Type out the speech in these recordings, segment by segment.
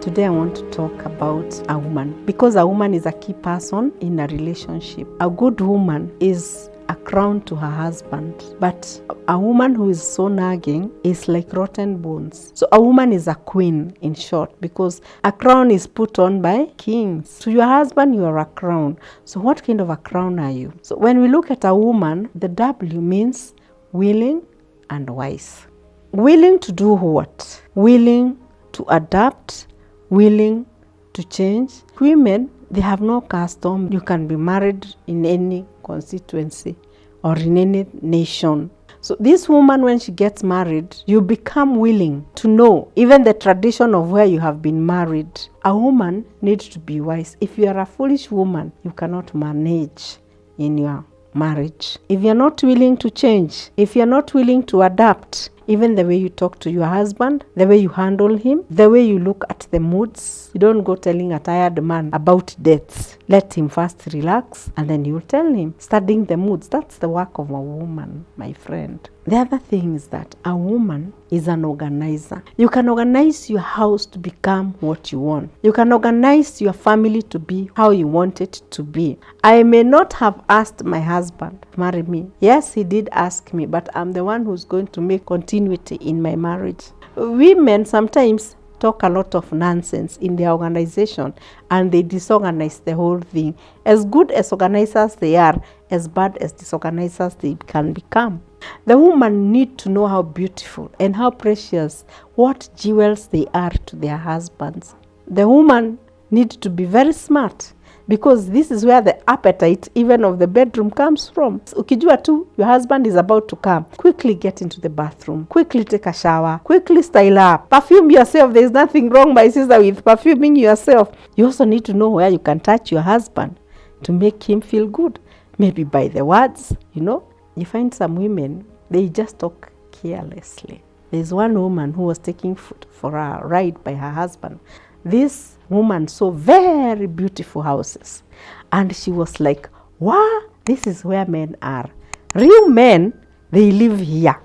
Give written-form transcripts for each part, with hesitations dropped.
Today I want to talk about a woman, because a woman is a key person in a relationship. A good woman is a crown to her husband, but a woman who is so nagging is like rotten bones. So a woman is a queen, in short, because a crown is put on by kings. To your husband, you are a crown. So what kind of a crown are you? So when we look at a woman, the W means willing and wise. Willing to do what? Willing to adapt, willing to change. Women, they have no custom. You can be married in any constituency or in any nation. So this woman, when she gets married, you become willing to know even the tradition of where you have been married. A woman needs to be wise. If you are a foolish woman, you cannot manage in your marriage. If you're not willing to change, if you're not willing to adapt, even the way you talk to your husband, the way you handle him, the way you look at the moods. You don't go telling a tired man about deaths. Let him first relax and then you tell him. Studying the moods, that's the work of a woman, my friend. The other thing is that a woman is an organizer. You can organize your house to become what you want. You can organize your family to be how you want it to be. I may not have asked my husband to marry me. Yes, he did ask me, but I'm the one who's going to make continuity in my marriage. Women sometimes talk a lot of nonsense in their organization and they disorganize the whole thing. As good as organizers they are, as bad as disorganizers they can become. The woman need to know how beautiful and how precious, what jewels they are to their husbands. The woman needs to be very smart, because this is where the appetite even of the bedroom comes from. Ukijua tu your husband is about to come, quickly get into the bathroom, quickly take a shower, quickly style up, perfume yourself. There is nothing wrong, my sister, with perfuming yourself. You also need to know where you can touch your husband to make him feel good. Maybe by the words, You find some women, they just talk carelessly. There's one woman who was taking food for a ride by her husband. This woman saw very beautiful houses and she was like, wow, this is where men are. Real men, they live here,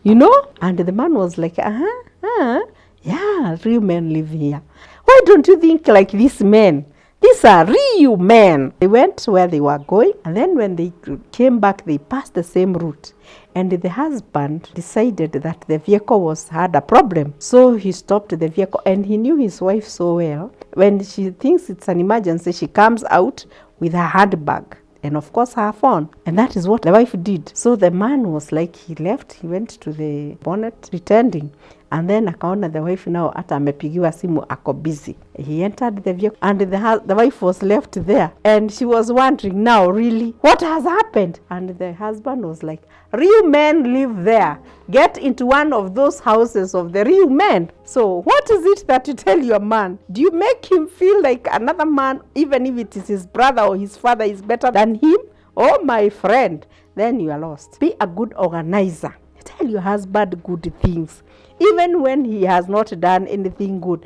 And the man was like, yeah, real men live here. Why don't you think like these men? These are real men. They went where they were going, and then when they came back, they passed the same route. And the husband decided that the vehicle had a problem. So he stopped the vehicle, and he knew his wife so well. When she thinks it's an emergency, she comes out with her handbag and of course her phone. And that is what the wife did. So the man was like, he left, he went to the bonnet pretending. And then akaona the wife now hata amepigiwa simu ako busy. He entered the vehicle and the wife was left there. And she was wondering, now really, what has happened? And the husband was like, real men live there. Get into one of those houses of the real men. So what is it that you tell your man? Do you make him feel like another man, even if it is his brother or his father, is better than him? Oh, my friend, then you are lost. Be a good organizer. Tell your husband good things. Even when he has not done anything good,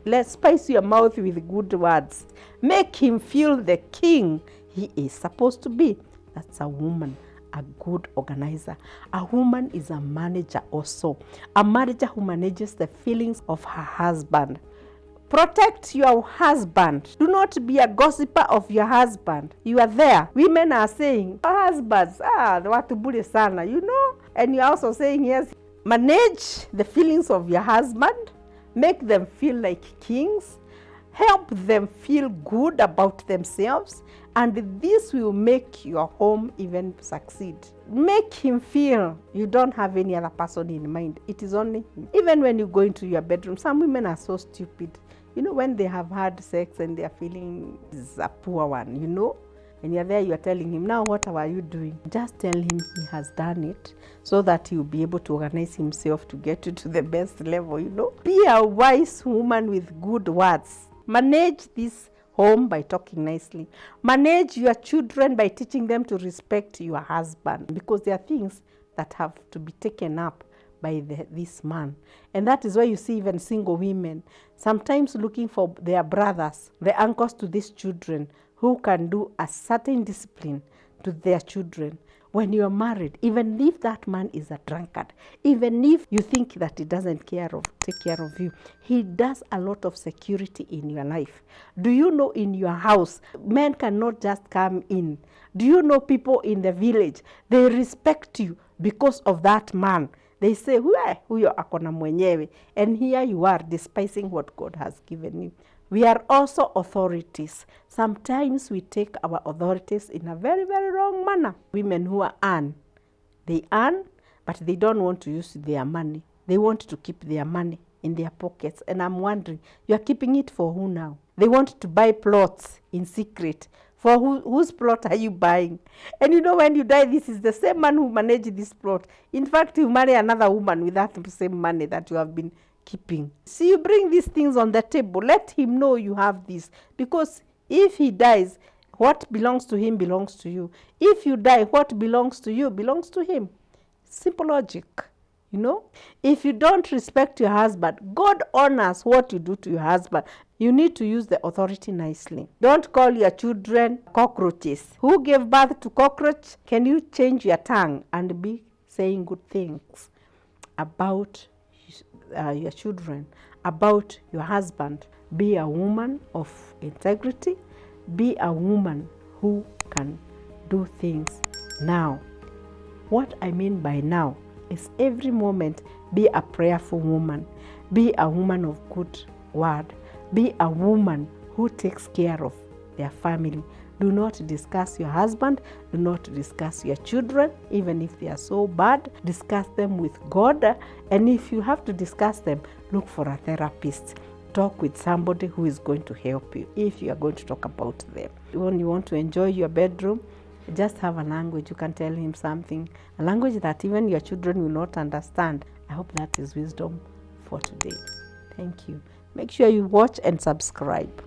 let's spice your mouth with good words. Make him feel the king he is supposed to be. That's a woman, a good organizer. A woman is a manager also. A manager who manages the feelings of her husband. Protect your husband. Do not be a gossiper of your husband. You are there. Women are saying, husbands, they want to bully sana, And you're also saying, yes, manage the feelings of your husband. Make them feel like kings. Help them feel good about themselves. And this will make your home even succeed. Make him feel you don't have any other person in mind. It is only him. Even when you go into your bedroom, some women are so stupid. When they have had sex and they are feeling is a poor one, and you're there, you're telling him, now what are you doing? Just tell him he has done it so that he'll be able to organize himself to get you to the best level, Be a wise woman with good words. Manage this home by talking nicely. Manage your children by teaching them to respect your husband, because there are things that have to be taken up by this man. And that is why you see even single women sometimes looking for their brothers, the uncles to these children, who can do a certain discipline to their children. when you are married, even if that man is a drunkard, even if you think that he doesn't take care of you, he does a lot of security in your life. Do you know in your house, men cannot just come in? Do you know people in the village, they respect you because of that man? They say, huyo akona mwenyewe. And here you are despising what God has given you. We are also authorities. Sometimes we take our authorities in a very, very wrong manner. Women who earn, they earn, but they don't want to use their money. They want to keep their money in their pockets. And I'm wondering, you are keeping it for who now? They want to buy plots in secret. For whose plot are you buying? And you know, when you die, this is the same man who managed this plot. In fact, you marry another woman with that same money that you have been keeping. See, you bring these things on the table. Let him know you have this. Because if he dies, what belongs to him belongs to you. If you die, what belongs to you belongs to him. Simple logic. You know, if you don't respect your husband, God honors what you do to your husband. You need to use the authority nicely. Don't call your children cockroaches. Who gave birth to cockroach? Can you change your tongue and be saying good things about your children, about your husband? Be a woman of integrity. Be a woman who can do things now. What I mean by now is every moment be a prayerful woman. Be a woman of good word. Be a woman who takes care of their family. Do not discuss your husband. Do not discuss your children, even if they are so bad. Discuss them with God. And if you have to discuss them, look for a therapist. Talk with somebody who is going to help you if you are going to talk about them. When you want to enjoy your bedroom, just have a language. You can tell him something, a language that even your children will not understand. I hope that is wisdom for today. Thank you. Make sure you watch and subscribe.